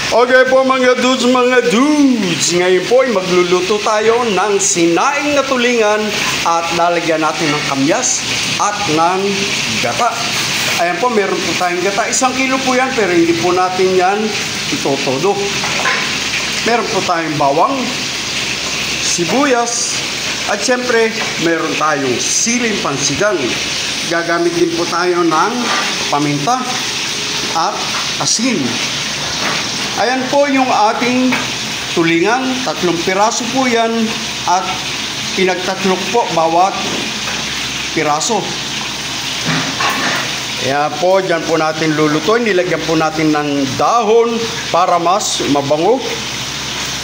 Okay po mga dudes. Ngayon po ay magluluto tayo ng sinaing na tulingan at lalagyan natin ng kamyas at ng gata. Ayan po, meron po tayong gata. 1 kilo po yan, pero hindi po natin yan itotodo. Meron po tayong bawang, sibuyas, at syempre, meron tayong siling pansigang. Gagamit din po tayo ng paminta at asin. Ayan po yung ating tulingan. 3 piraso po yan at pinagtatlok po bawat piraso. Kaya po, dyan po natin lulutuin. Nilagyan po natin ng dahon para mas mabango.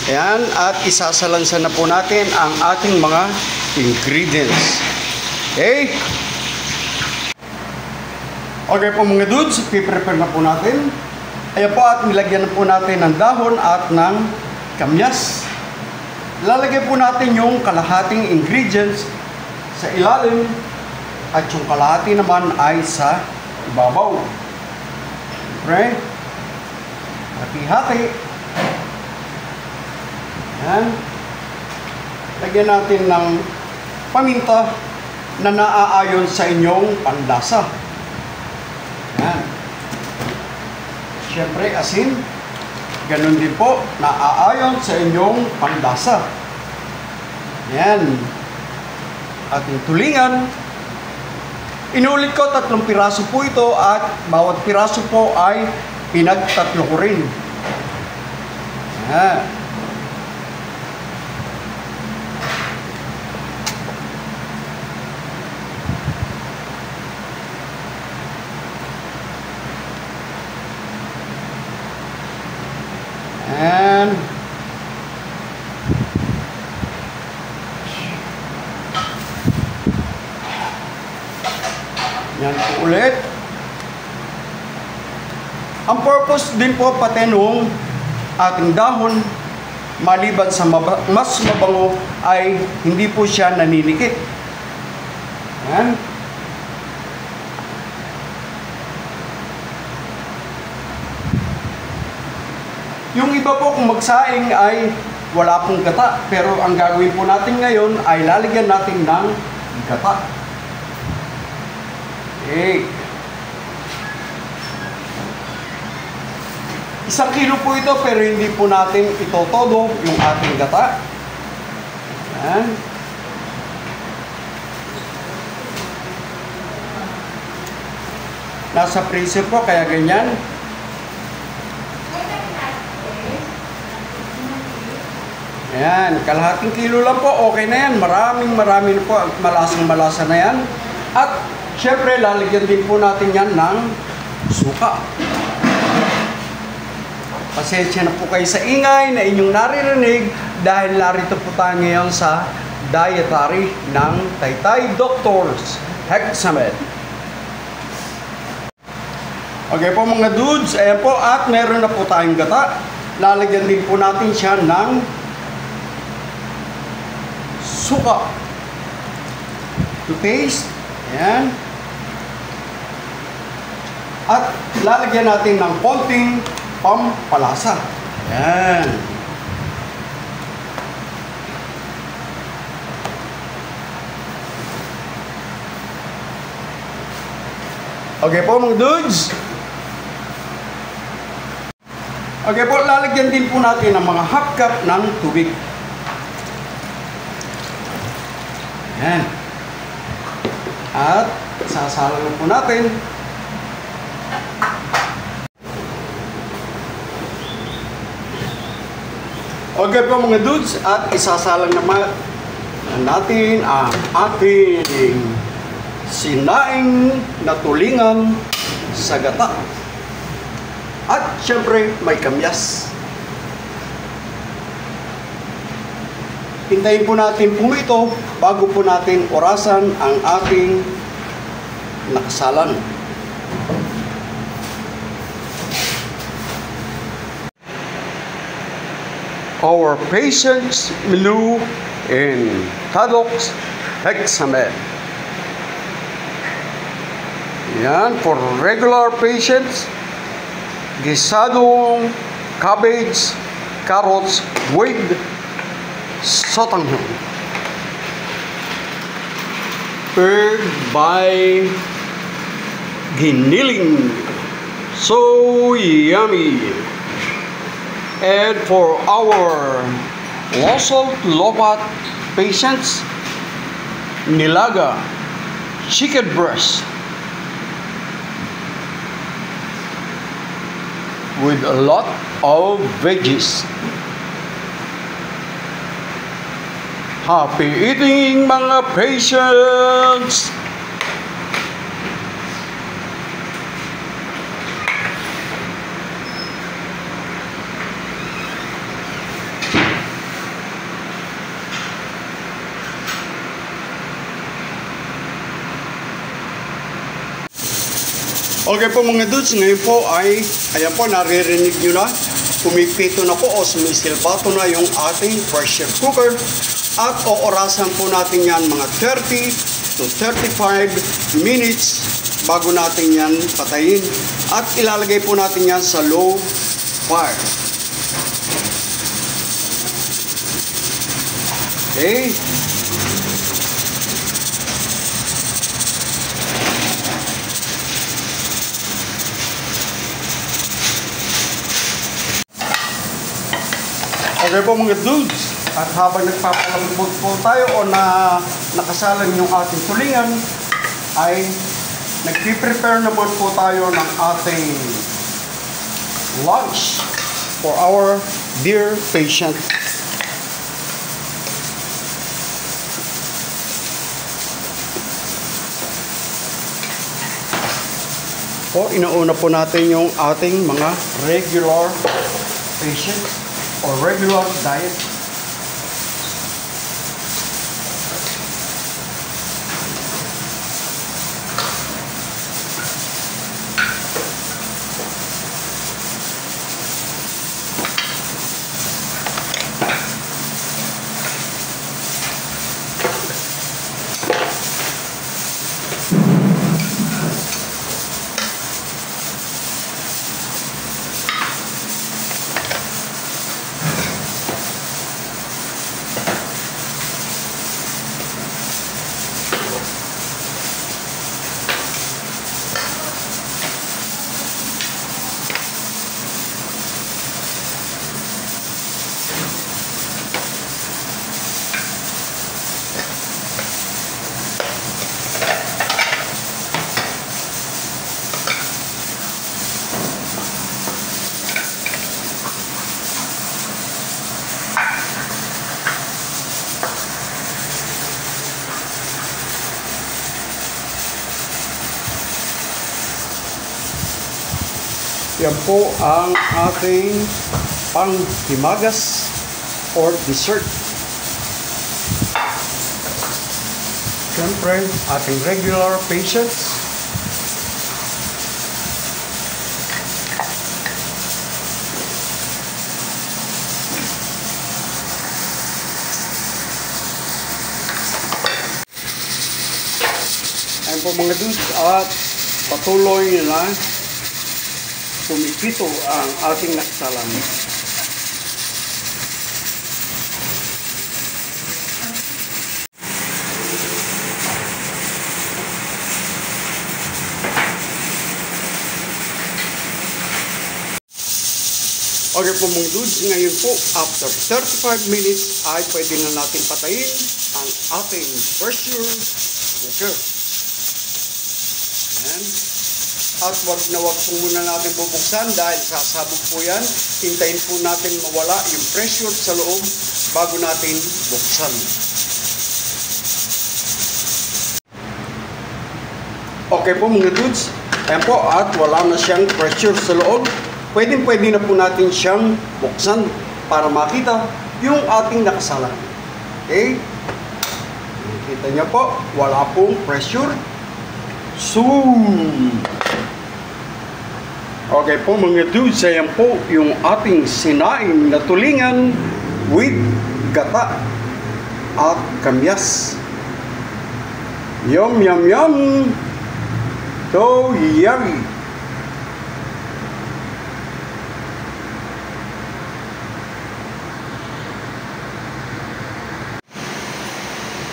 Ayan, at isasalansan na po natin ang ating mga ingredients. Okay? Okay po mga dudes, piprepare na po natin. Ayan po, at nilagyan na po natin ng dahon at ng kamyas. Lalagay po natin yung kalahating ingredients sa ilalim at yung kalahati naman ay sa ibabaw. Okay? Hati-hati. Ayan. Lagyan natin ng paminta na naaayon sa inyong panlasa. Ayan. Siyempre, asin. Ganun din po, naaayon sa inyong panlasa. Ayan. Ating tulingan. Inulit ko, 3 piraso po ito at bawat piraso po ay pinagtatlo ko rin. Ayan. And yan po ulit. Ang purpose din po pati nung ating dahon, maliban sa mas mabango, ay hindi po siya naninikit. Yan. Yung iba po kung magsaing ay wala pong gata. Pero ang gagawin po natin ngayon ay lalagyan natin ng gata. Okay. 1 kilo po ito pero hindi po natin itotodo yung ating gata. Ayan. Nasa freezer po kaya ganyan. Ayan, kalahating kilo lang po, okay na yan. Maraming na po, malasang-malasa na yan. At, syempre, lalagyan din po natin yan ng suka. Pasensya na po kayo sa ingay na inyong naririnig dahil narito po tayo ngayon sa dietary ng Taytay Doctors Hexamed. Okay po mga dudes, ayan po, at meron na po tayong gata. Lalagyan din po natin siya ng suka to taste. Ayan. At lalagyan natin ng konting pampalasa. Ayan. Okay po mga dudes. Okay po, lalagyan din po natin ng mga half cup ng tubig. Ayan. At sasalang po natin. Okay po mga dudes, at isasalang naman natin ang ating sinaing na tulingan sa gata. At syempre may kamyas. Hintayin po natin pumito bago po natin orasan ang ating nakasalan. Our patient's menu in Tadox Hexamed. Yan, for regular patients, gisadong cabbage, carrots with sotanghon. Paired by giniling. So yummy. And for our low salt, low fat patients, nilaga chicken breast with a lot of veggies. Happy eating mga patients! Okay po mga dudes, ngayon po ay, ayan po, naririnig nyo na, pumipito na po o sumisilbato na yung ating pressure cooker at oorasan po natin yan mga 30 to 35 minutes bago natin yan patayin at ilalagay po natin yan sa low fire. Okay. Okay po mga dudes, at habang nagpapalambot po tayo o nakasalan yung ating tulingan, ay nagpiprepare naman po tayo ng ating lunch for our dear patient. Po, inauna po natin yung ating mga regular patients or regular diet. Yan po ang ating panghimagas or dessert. Siyempre, ating regular patients. Ayan po mga dudes, at patuloy na pumipito ang ating nakasalan. Okay po mga dudes, ngayon po after 35 minutes ay pwede na natin patayin ang ating pressure cooker. Ayan. At wag po muna natin bubuksan dahil sasabog po yan. Hintayin po natin mawala yung pressure sa loob bago natin buksan. Okay po mga dudes, ayan po, at wala na siyang pressure sa loob. Pwede na po natin siyang buksan para makita yung ating nakasalan. Okay? Kita niyo po, wala pong pressure. Zoom! Okay po mga dudes, ayan po yung ating sinaing na tulingan with gata at kamyas. Yum, yum, yum! So yummy!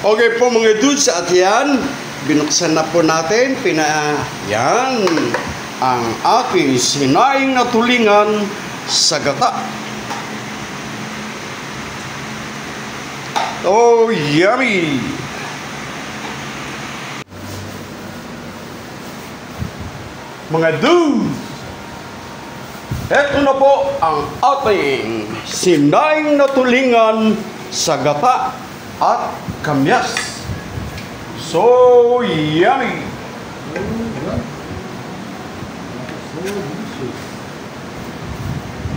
Okay po mga dudes, at yan, binuksan na po natin, yan, ang ating sinaing na tulingan sa gata. Oh, yummy! Mga dudes, eto na po ang ating sinaing na tulingan sa gata at kamyas. So yummy!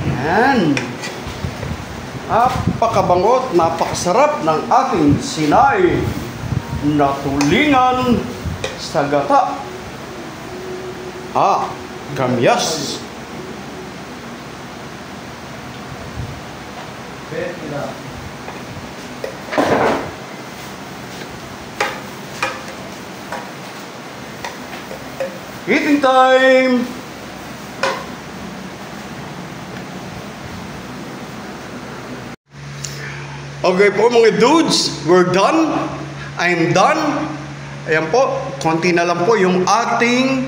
Yan. Napakabangot, napakasarap ng ating sinaing na tulingan sa gata at kamyas. Eating time! Okay po mga dudes, we're done. I'm done. Ayan po, konti na lang po yung ating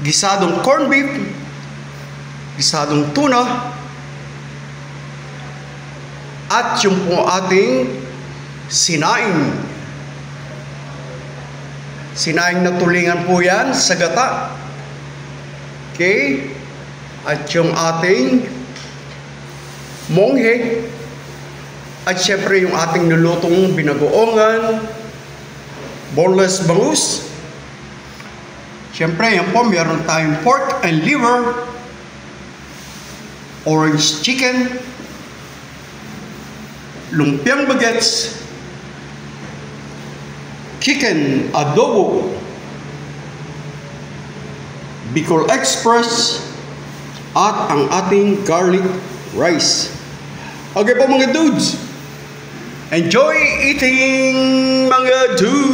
gisadong corned beef, gisadong tuna, at yung po ating sinaing. Sinaing na tulingan po yan sa gata. Okay? At yung ating monghe. At syempre yung ating nilutong binagoongan, boneless bangus. Syempre yan po, meron tayong pork and liver, orange chicken, lumpiang bagets, chicken adobo, Bicol Express, at ang ating garlic rice. Okay po mga dudes, enjoy eating mga dudes!